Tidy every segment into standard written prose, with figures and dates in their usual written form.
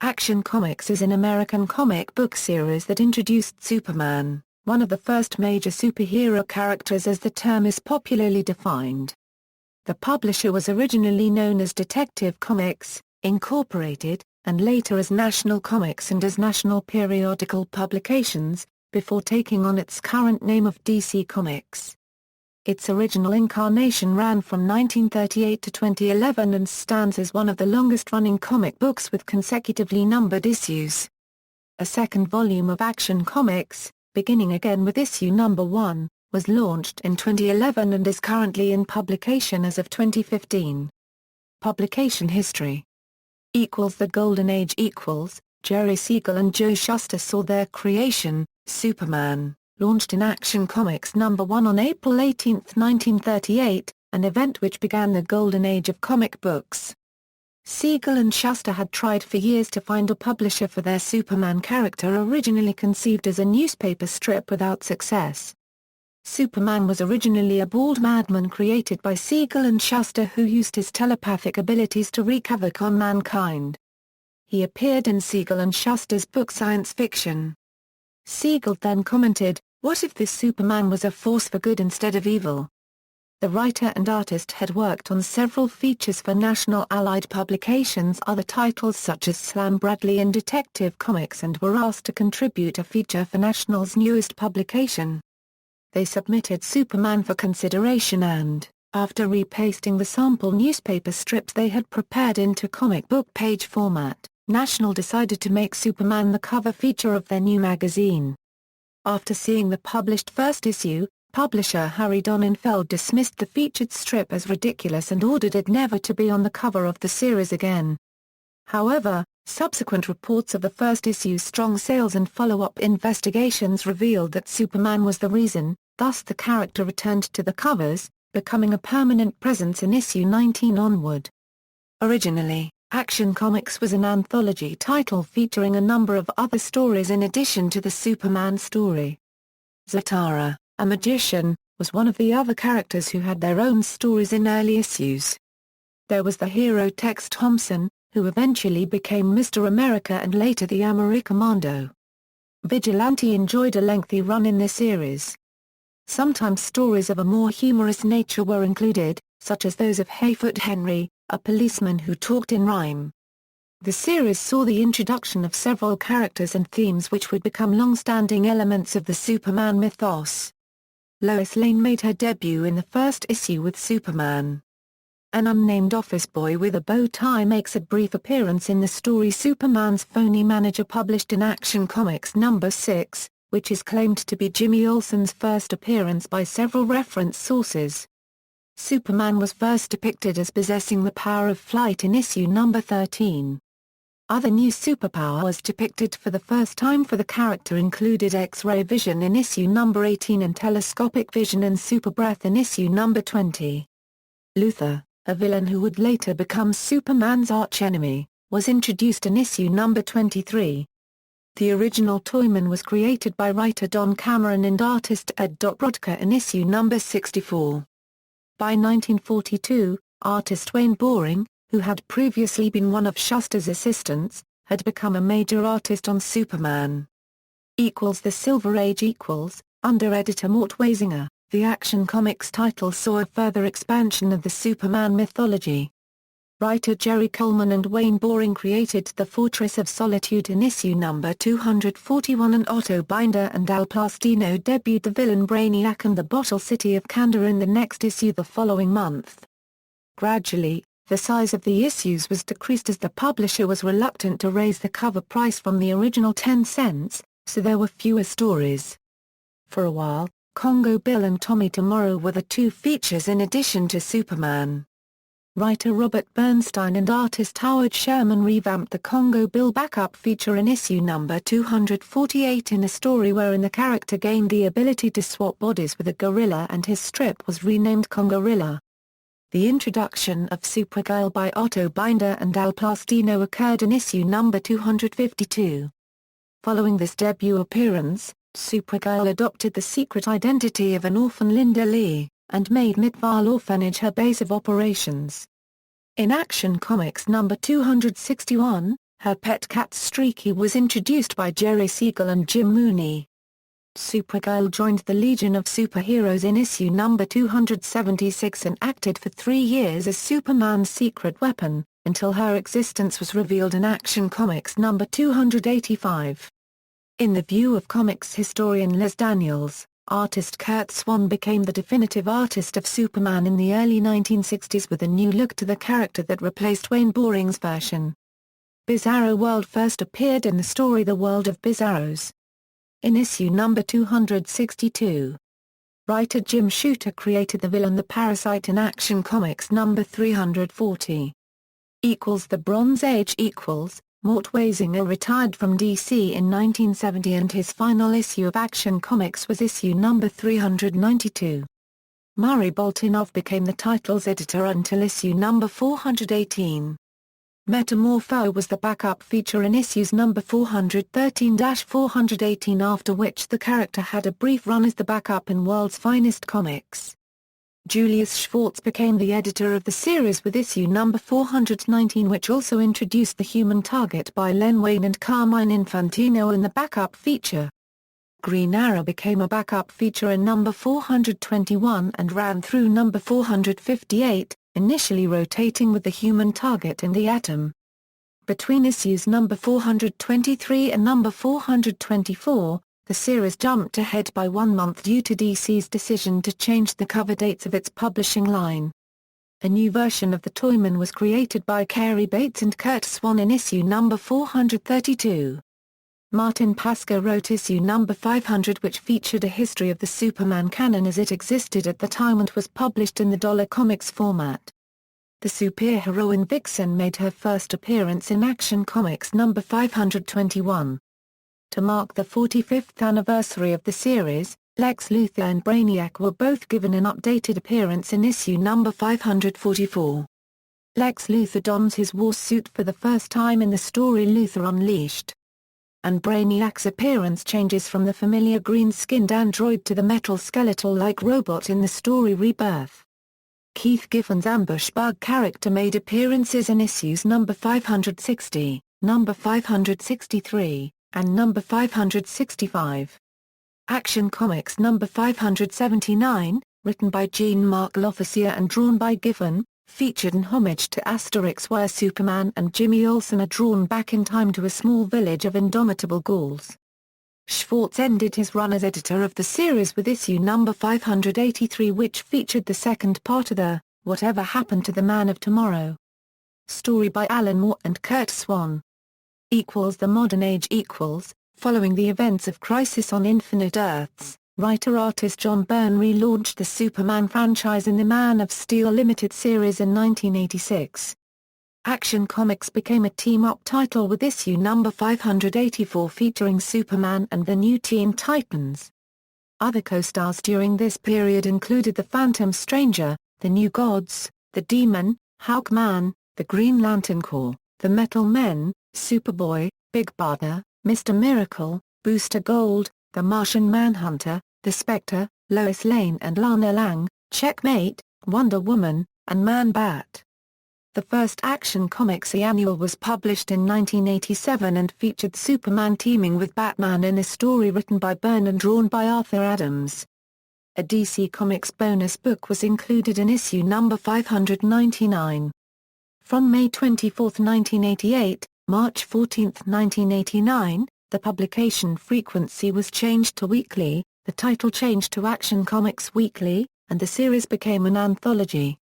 Action Comics is an American comic book series that introduced Superman, one of the first major superhero characters as the term is popularly defined. The publisher was originally known as Detective Comics, Incorporated, and later as National Comics and as National Periodical Publications, before taking on its current name of DC Comics. Its original incarnation ran from 1938 to 2011 and stands as one of the longest-running comic books with consecutively numbered issues. A second volume of Action Comics, beginning again with issue number 1, was launched in 2011 and is currently in publication as of 2015. Publication history. The Golden Age. Jerry Siegel and Joe Shuster saw their creation, Superman, launched in Action Comics number 1 on April 18, 1938, an event which began the golden age of comic books. Siegel and Shuster had tried for years to find a publisher for their Superman character, originally conceived as a newspaper strip, without success. Superman was originally a bald madman created by Siegel and Shuster, who used his telepathic abilities to wreak havoc on mankind. He appeared in Siegel and Shuster's book Science Fiction. Siegel then commented, "What if this Superman was a force for good instead of evil?" The writer and artist had worked on several features for National Allied Publications, other titles such as Slam Bradley and Detective Comics, and were asked to contribute a feature for National's newest publication. They submitted Superman for consideration and, after repasting the sample newspaper strips they had prepared into comic book page format, National decided to make Superman the cover feature of their new magazine. After seeing the published first issue, publisher Harry Donenfeld dismissed the featured strip as ridiculous and ordered it never to be on the cover of the series again. However, subsequent reports of the first issue's strong sales and follow-up investigations revealed that Superman was the reason, thus the character returned to the covers, becoming a permanent presence in issue 19 onward. Originally, Action Comics was an anthology title featuring a number of other stories in addition to the Superman story. Zatara, a magician, was one of the other characters who had their own stories in early issues. There was the hero Tex Thompson, who eventually became Mr. America and later the Americommando. Vigilante enjoyed a lengthy run in this series. Sometimes stories of a more humorous nature were included, such as those of Hayfoot Henry, a policeman who talked in rhyme. The series saw the introduction of several characters and themes which would become long-standing elements of the Superman mythos. Lois Lane made her debut in the first issue with Superman. An unnamed office boy with a bow tie makes a brief appearance in the story Superman's Phony Manager, published in Action Comics number 6, which is claimed to be Jimmy Olsen's first appearance by several reference sources. Superman was first depicted as possessing the power of flight in issue number 13. Other new superpowers depicted for the first time for the character included X-ray vision in issue number 18 and telescopic vision and super breath in issue number 20. Luthor, a villain who would later become Superman's archenemy, was introduced in issue number 23. The original Toyman was created by writer Don Cameron and artist Ed Brodka in issue number 64. By 1942, artist Wayne Boring, who had previously been one of Shuster's assistants, had become a major artist on Superman. The Silver Age. Under editor Mort Weisinger, the Action Comics title saw a further expansion of the Superman mythology. Writer Jerry Coleman and Wayne Boring created The Fortress of Solitude in issue number 241, and Otto Binder and Al Plastino debuted the villain Brainiac and the Bottle City of Kandor in the next issue the following month. Gradually, the size of the issues was decreased as the publisher was reluctant to raise the cover price from the original 10 cents, so there were fewer stories. For a while, Congo Bill and Tommy Tomorrow were the two features in addition to Superman. Writer Robert Bernstein and artist Howard Sherman revamped the Congo Bill backup feature in issue number 248 in a story wherein the character gained the ability to swap bodies with a gorilla and his strip was renamed Congorilla. The introduction of Supergirl by Otto Binder and Al Plastino occurred in issue number 252. Following this debut appearance, Supergirl adopted the secret identity of an orphan Linda Lee, and made Midvale Orphanage her base of operations. In Action Comics number 261, Her pet cat Streaky was introduced by Jerry Siegel and Jim Mooney. Supergirl joined the Legion of Superheroes in issue number 276 and acted for 3 years as Superman's secret weapon, until her existence was revealed in Action Comics number 285. In the view of comics historian Les Daniels, artist Curt Swan became the definitive artist of Superman in the early 1960s with a new look to the character that replaced Wayne Boring's version. Bizarro World first appeared in the story The World of Bizarros in issue number 262. Writer Jim Shooter created the villain the Parasite in Action Comics number 340. The Bronze Age Mort Weisinger retired from DC in 1970 and his final issue of Action Comics was issue number 392. Murray Boltinoff became the title's editor until issue number 418. Metamorpho was the backup feature in issues number 413-418, after which the character had a brief run as the backup in World's Finest Comics. Julius Schwartz became the editor of the series with issue number 419, which also introduced the Human Target by Len Wein and Carmine Infantino in the backup feature. Green Arrow became a backup feature in number 421 and ran through number 458, initially rotating with the Human Target and the Atom. Between issues number 423 and number 424, the series jumped ahead by 1 month due to DC's decision to change the cover dates of its publishing line. A new version of the Toyman was created by Cary Bates and Curt Swan in issue number 432. Martin Pasco wrote issue number 500, which featured a history of the Superman canon as it existed at the time and was published in the Dollar Comics format. The superheroine Vixen made her first appearance in Action Comics number 521. To mark the 45th anniversary of the series, Lex Luthor and Brainiac were both given an updated appearance in issue number 544. Lex Luthor dons his war suit for the first time in the story Luthor Unleashed, and Brainiac's appearance changes from the familiar green-skinned android to the metal skeletal-like robot in the story Rebirth. Keith Giffen's Ambush Bug character made appearances in issues number 560, number 563, and number 565. Action Comics number 579, written by Jean-Marc Lofficier and drawn by Giffen, featured an homage to Asterix where Superman and Jimmy Olsen are drawn back in time to a small village of indomitable Gauls. Schwartz ended his run as editor of the series with issue number 583, which featured the second part of the Whatever Happened to the Man of Tomorrow story by Alan Moore and Curt Swan. The Modern Age following the events of Crisis on Infinite Earths, writer-artist John Byrne relaunched the Superman franchise in the Man of Steel limited series in 1986. Action Comics became a team-up title with issue number 584 featuring Superman and the New Teen Titans. Other co-stars during this period included the Phantom Stranger, the New Gods, the Demon, Hawkman, the Green Lantern Corps, the Metal Men, Superboy, Big Brother, Mr. Miracle, Booster Gold, the Martian Manhunter, the Spectre, Lois Lane and Lana Lang, Checkmate, Wonder Woman, and Man-Bat. The first Action Comics annual was published in 1987 and featured Superman teaming with Batman in a story written by Byrne and drawn by Arthur Adams. A DC Comics bonus book was included in issue number 599. From May 24, 1988, March 14, 1989, the publication frequency was changed to weekly, the title changed to Action Comics Weekly, and the series became an anthology.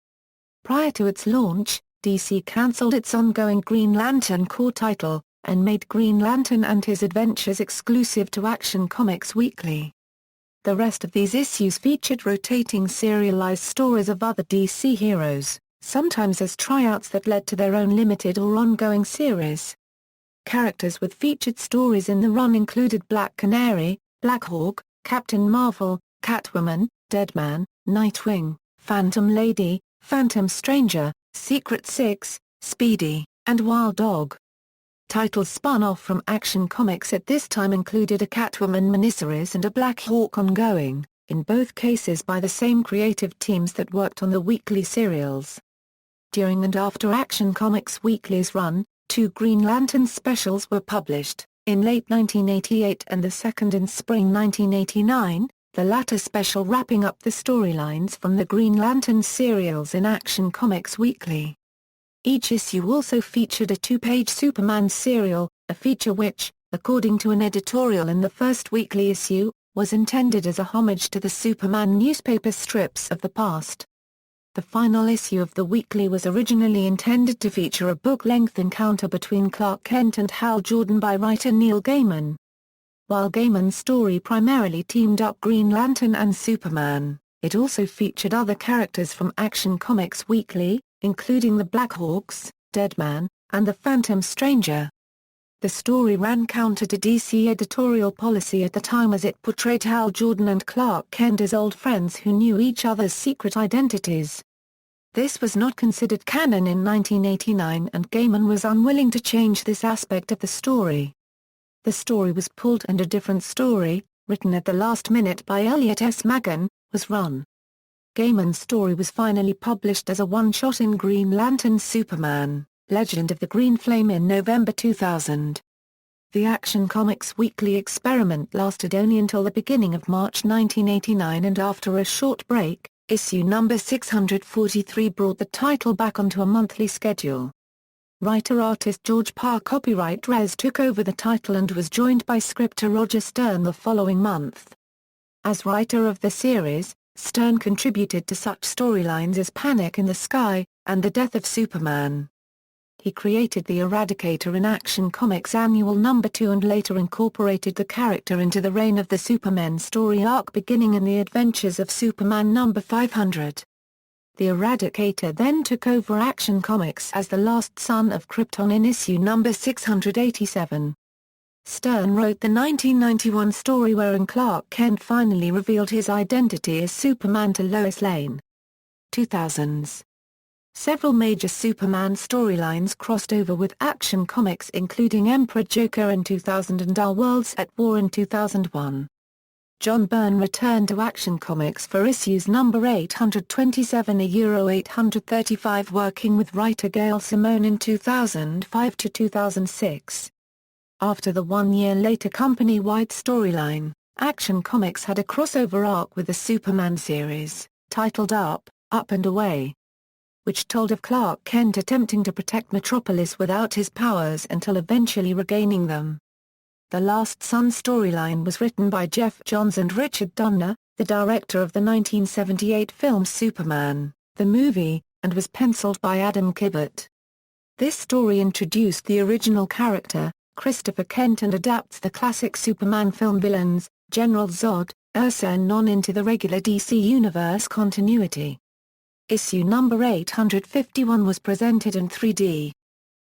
Prior to its launch, DC cancelled its ongoing Green Lantern Corps title, and made Green Lantern and His Adventures exclusive to Action Comics Weekly. The rest of these issues featured rotating serialized stories of other DC heroes, sometimes as tryouts that led to their own limited or ongoing series. Characters with featured stories in the run included Black Canary, Black Hawk, Captain Marvel, Catwoman, Deadman, Nightwing, Phantom Lady, Phantom Stranger, Secret Six, Speedy, and Wild Dog. Titles spun off from Action Comics at this time included a Catwoman miniseries and a Black Hawk ongoing, in both cases by the same creative teams that worked on the weekly serials. During and after Action Comics Weekly's run, 2 Green Lantern specials were published, in late 1988 and the second in spring 1989, the latter special wrapping up the storylines from the Green Lantern serials in Action Comics Weekly. Each issue also featured a 2-page Superman serial, a feature which, according to an editorial in the first weekly issue, was intended as a homage to the Superman newspaper strips of the past. The final issue of the weekly was originally intended to feature a book-length encounter between Clark Kent and Hal Jordan by writer Neil Gaiman. While Gaiman's story primarily teamed up Green Lantern and Superman, it also featured other characters from Action Comics Weekly, including the Blackhawks, Deadman, and the Phantom Stranger. The story ran counter to DC editorial policy at the time as it portrayed Hal Jordan and Clark Kent as old friends who knew each other's secret identities. This was not considered canon in 1989 and Gaiman was unwilling to change this aspect of the story. The story was pulled and a different story, written at the last minute by Elliot S. Magan, was run. Gaiman's story was finally published as a one-shot in Green Lantern Superman, Legend of the Green Flame in November 2000. The Action Comics Weekly experiment lasted only until the beginning of March 1989 and after a short break, issue number 643 brought the title back onto a monthly schedule. Writer-artist George Parr copyright Rez took over the title and was joined by scripter Roger Stern the following month. As writer of the series, Stern contributed to such storylines as Panic in the Sky, and The Death of Superman. He created the Eradicator in Action Comics Annual No. 2 and later incorporated the character into the Reign of the Supermen story arc beginning in The Adventures of Superman No. 500. The Eradicator then took over Action Comics as the last son of Krypton in issue No. 687. Stern wrote the 1991 story wherein Clark Kent finally revealed his identity as Superman to Lois Lane. 2000s. Several major Superman storylines crossed over with Action Comics including Emperor Joker in 2000 and Our Worlds at War in 2001. John Byrne returned to Action Comics for issues number 827-835 working with writer Gail Simone in 2005 to 2006. After the 1 year later company-wide storyline, Action Comics had a crossover arc with the Superman series, titled Up, Up and Away, which told of Clark Kent attempting to protect Metropolis without his powers until eventually regaining them. The Last Son storyline was written by Jeff Johns and Richard Donner, the director of the 1978 film Superman, the movie, and was penciled by Adam Kibbert. This story introduced the original character, Christopher Kent, and adapts the classic Superman film villains, General Zod, Ursa and Non into the regular DC Universe continuity. Issue number 851 was presented in 3D.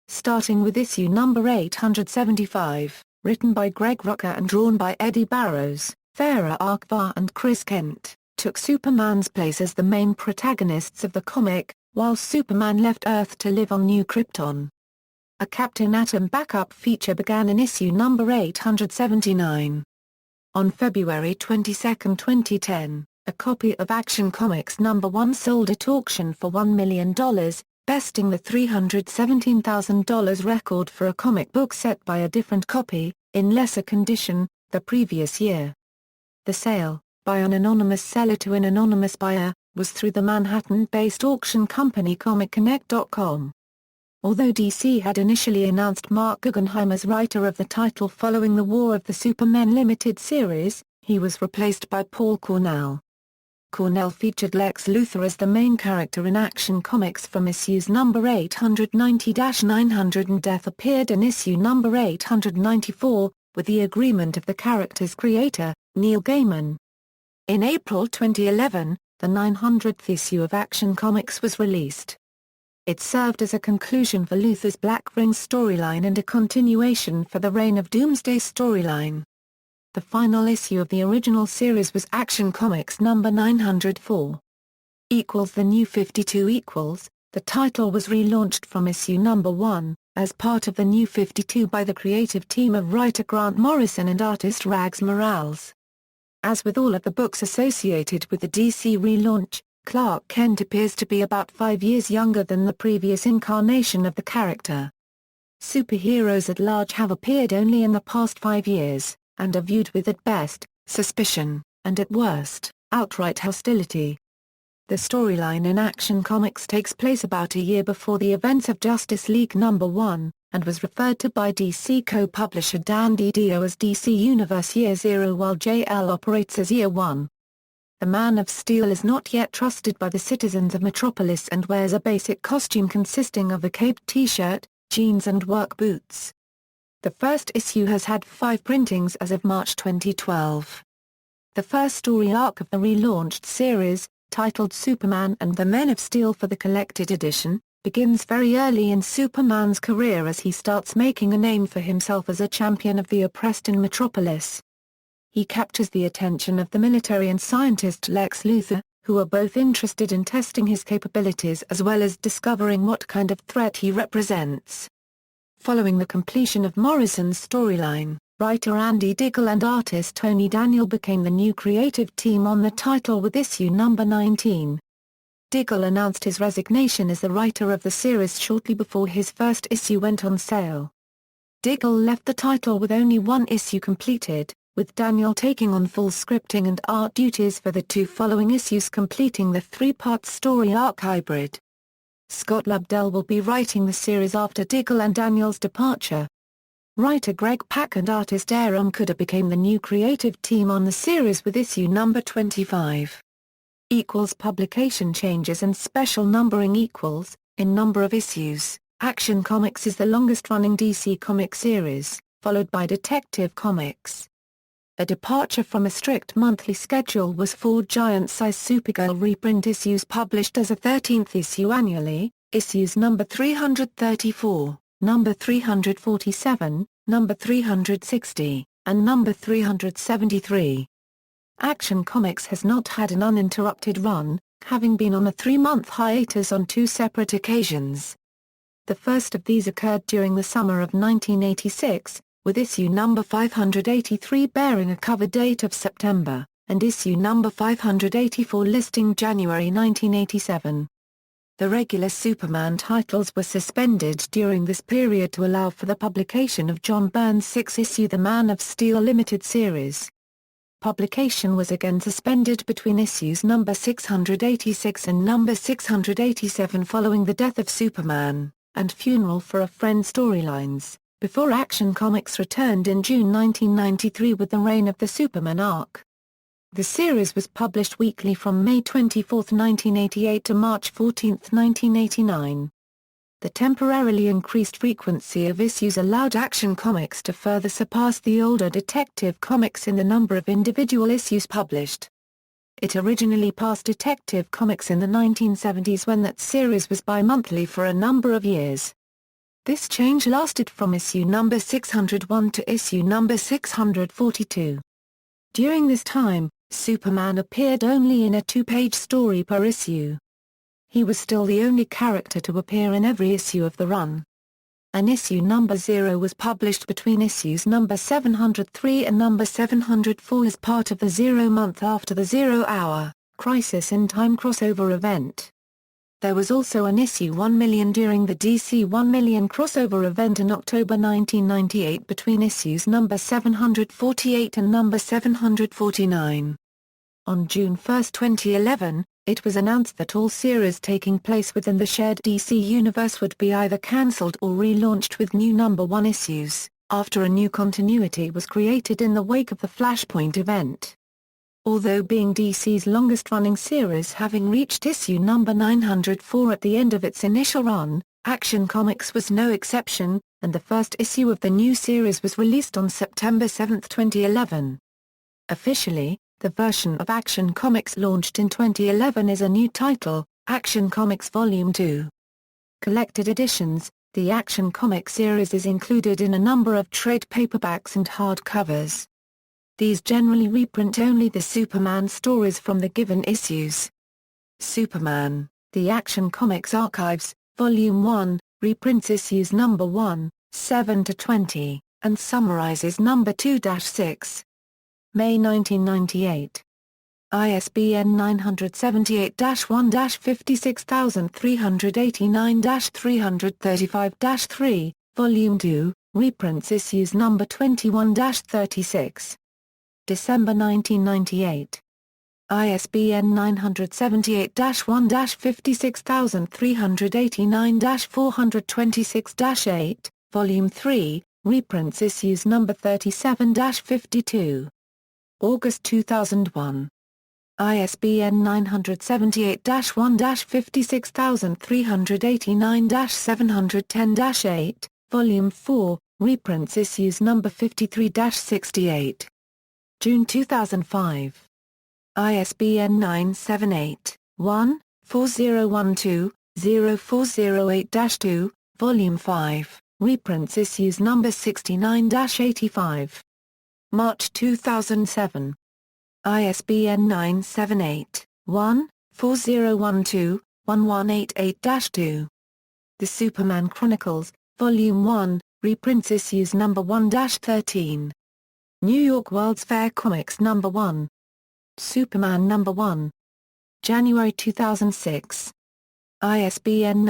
Starting with issue number 875, written by Greg Rucka and drawn by Eddie Barrows, Farah Akbar and Chris Kent, took Superman's place as the main protagonists of the comic, while Superman left Earth to live on New Krypton. A Captain Atom backup feature began in issue number 879. On February 22, 2010, a copy of Action Comics No. 1 sold at auction for $1 million, besting the $317,000 record for a comic book set by a different copy, in lesser condition, the previous year. The sale, by an anonymous seller to an anonymous buyer, was through the Manhattan-based auction company ComicConnect.com. Although DC had initially announced Mark Guggenheim as writer of the title following the War of the Supermen limited series, he was replaced by Paul Cornell. Cornell featured Lex Luthor as the main character in Action Comics from issues number 890-900 and Death appeared in issue number 894, with the agreement of the character's creator, Neil Gaiman. In April 2011, the 900th issue of Action Comics was released. It served as a conclusion for Luthor's Black Ring storyline and a continuation for the Reign of Doomsday storyline. The final issue of the original series was Action Comics No. 904. The New 52 the title was relaunched from issue No. 1, as part of the New 52 by the creative team of writer Grant Morrison and artist Rags Morales. As with all of the books associated with the DC relaunch, Clark Kent appears to be about 5 years younger than the previous incarnation of the character. Superheroes at large have appeared only in the past 5 years, and are viewed with at best, suspicion, and at worst, outright hostility. The storyline in Action Comics takes place about a year before the events of Justice League #1, and was referred to by DC co-publisher Dan DiDio as DC Universe Year Zero while JL operates as Year One. The Man of Steel is not yet trusted by the citizens of Metropolis and wears a basic costume consisting of a caped t-shirt, jeans and work boots. The first issue has had 5 printings as of March 2012. The first story arc of the relaunched series, titled Superman and the Men of Steel for the Collected Edition, begins very early in Superman's career as he starts making a name for himself as a champion of the oppressed in Metropolis. He captures the attention of the military and scientist Lex Luthor, who are both interested in testing his capabilities as well as discovering what kind of threat he represents. Following the completion of Morrison's storyline, writer Andy Diggle and artist Tony Daniel became the new creative team on the title with issue number 19. Diggle announced his resignation as the writer of the series shortly before his first issue went on sale. Diggle left the title with only 1 issue completed, with Daniel taking on full scripting and art duties for the 2 following issues, completing the 3-part story arc hybrid. Scott Lobdell will be writing the series after Diggle and Daniel's departure. Writer Greg Pak and artist Aaron Kuder became the new creative team on the series with issue number 25. Publication changes and special numbering equals, in number of issues, Action Comics is the longest-running DC comic series, followed by Detective Comics. A departure from a strict monthly schedule was 4 giant-size Supergirl reprint issues published as a 13th issue annually, issues number 334, number 347, number 360, and number 373. Action Comics has not had an uninterrupted run, having been on a 3-month hiatus on 2 separate occasions. The first of these occurred during the summer of 1986, with issue number 583 bearing a cover date of September, and issue number 584 listing January 1987. The regular Superman titles were suspended during this period to allow for the publication of John Byrne's 6-issue The Man of Steel limited series. Publication was again suspended between issues number 686 and number 687 following the death of Superman, and Funeral for a Friend storylines, before Action Comics returned in June 1993 with the Reign of the Superman arc. The series was published weekly from May 24, 1988 to March 14, 1989. The temporarily increased frequency of issues allowed Action Comics to further surpass the older Detective Comics in the number of individual issues published. It originally passed Detective Comics in the 1970s when that series was bi-monthly for a number of years. This change lasted from issue number 601 to issue number 642. During this time, Superman appeared only in a 2-page story per issue. He was still the only character to appear in every issue of the run. An issue number 0 was published between issues number 703 and number 704 as part of the 0 month after the 0 hour, Crisis in Time crossover event. There was also an issue 1 million during the DC 1 million crossover event in October 1998 between issues number 748 and number 749. On June 1, 2011, it was announced that all series taking place within the shared DC universe would be either cancelled or relaunched with new number 1 issues, after a new continuity was created in the wake of the Flashpoint event. Although being DC's longest-running series, having reached issue number 904 at the end of its initial run, Action Comics was no exception, and the first issue of the new series was released on September 7, 2011. Officially, the version of Action Comics launched in 2011 is a new title, Action Comics Volume 2. Collected editions, the Action Comics series is included in a number of trade paperbacks and hardcovers. These generally reprint only the Superman stories from the given issues. Superman, the Action Comics Archives, Volume 1, reprints issues number 1, 7 to 20, and summarizes number 2-6. May 1998. ISBN 978-1-56389-335-3, Volume 2, reprints issues number 21-36. December 1998. ISBN 978-56389-426-8, Volume 3, reprints issues number 37-52. August 2001. ISBN 978-1-56389-710-8, Volume 4, reprints issues number 53-68. June 2005. ISBN 978-1-4012-0408-2, Volume 5, reprints issues number 69-85. March 2007. ISBN 978-1-4012-1188-2. The Superman Chronicles, Volume 1, reprints issues number 1-13. New York World's Fair Comics No. 1. Superman No. 1. January 2006. ISBN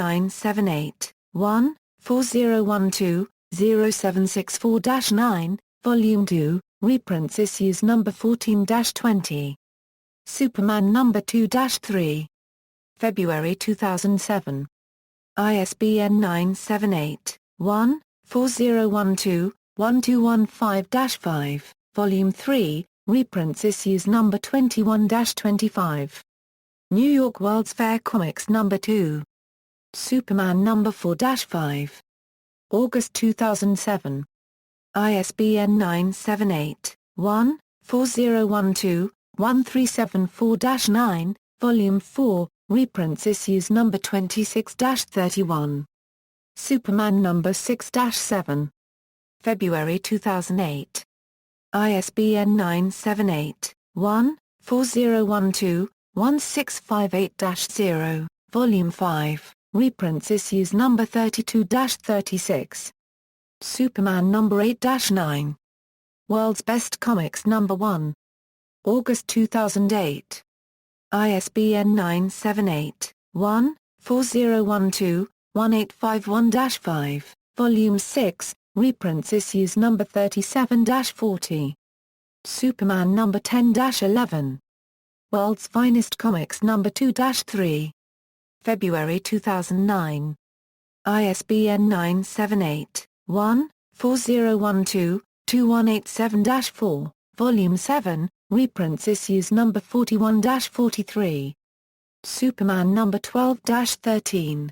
978-1-4012-0764-9, Volume 2, reprints issues number 14-20. Superman No. 2-3. February 2007. ISBN 978-1-4012-1215-5, Volume 3, reprints issues number 21-25. New York World's Fair Comics No. 2. Superman No. 4-5. August 2007. ISBN 978-1-4012-1374-9, Volume 4, reprints issues number 26-31. Superman No. 6-7. February 2008. ISBN 978-1-4012-1658-0, Volume 5, reprints issues number 32-36. Superman No. 8-9. World's Best Comics No. 1. August 2008. ISBN 978-1-4012-1851-5, Volume 6, reprints issues number 37-40. Superman No. 10-11. World's Finest Comics No. 2-3. February 2009. ISBN 978-1-4012-2187-4, Volume 7, reprints issues number 41-43. Superman No. 12-13.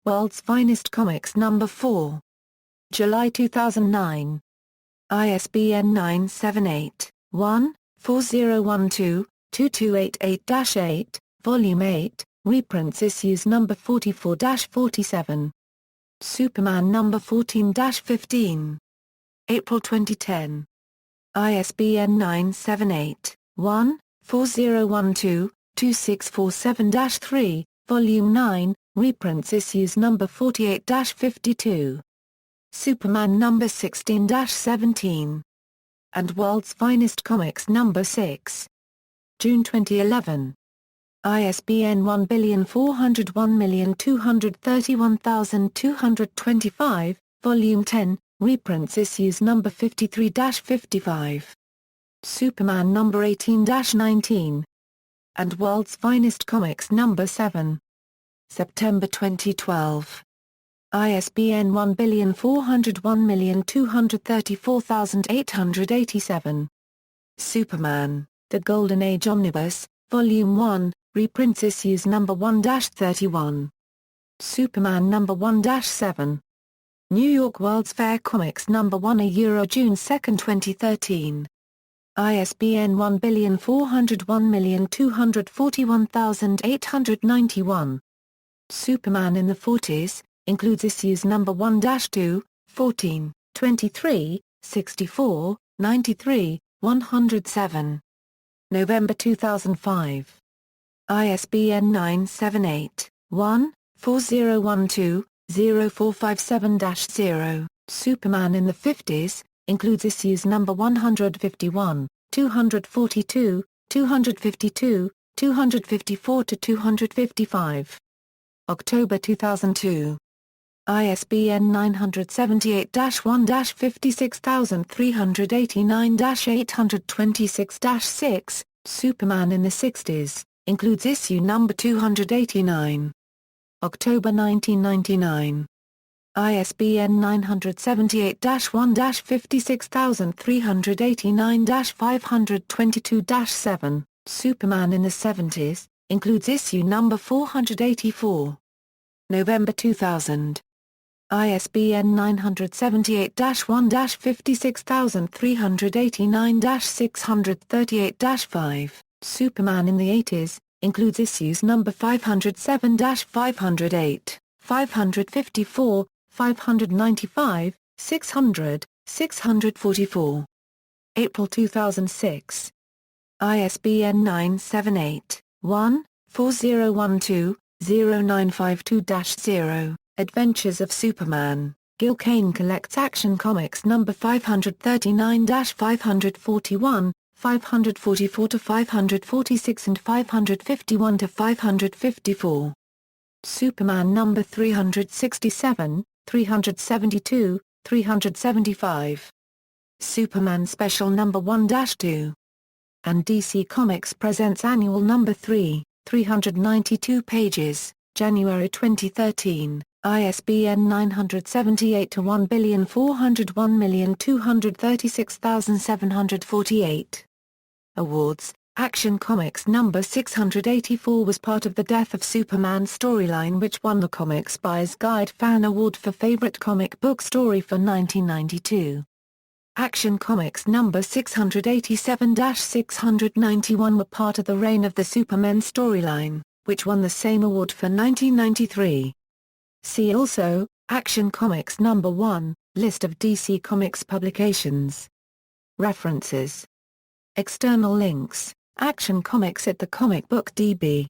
World's Finest Comics No. 4. July 2009. ISBN 978-1-4012-2288-8, Volume 8, reprints issues number 44-47. Superman No. 14-15. April 2010. ISBN 978-1-4012-2647-3, Volume 9, reprints issues number 48-52. Superman No. 16-17. And World's Finest Comics No. 6. June 2011. ISBN 14001231225, Volume 10, reprints issues number 53-55. Superman No. 18-19. And World's Finest Comics No. 7. September 2012. ISBN 1401234,887. Superman, The Golden Age Omnibus, Volume 1, reprints issues number 1-31. Superman No. 1-7. New York World's Fair Comics No. 1 June 2, 2013. ISBN 14001241891. Superman in the 40s, includes issues number 1-2, 14, 23, 64, 93, 107. November 2005. ISBN 978-1-4012-0457-0. Superman in the 50s, includes issues number 151, 242, 252, 254-255. October 2002. ISBN 978-1-56389-826-6, Superman in the 60s, includes issue number 289. October 1999. ISBN 978-1-56389-522-7, Superman in the 70s, includes issue number 484. November 2000. ISBN 978-56389-638-5, Superman in the 80s, includes issues number 507-508, 554, 595, 600, 644. April 2006. ISBN 978-1-4012-0952-0. Adventures of Superman. Gil Kane collects Action Comics number 539-541, 544-546 and 551-554. Superman number 367, 372, 375. Superman Special number 1-2. And DC Comics presents Annual number 3, 392 pages, January 2013. ISBN 978-1401236,748. Awards. Action Comics number 684 was part of the Death of Superman storyline, which won the Comics Buyer's Guide Fan Award for Favorite Comic Book Story for 1992. Action Comics number 687-691 were part of the Reign of the Supermen storyline, which won the same award for 1993. See also, Action Comics number 1, List of DC Comics publications. References. External links, Action Comics at the Comic Book DB.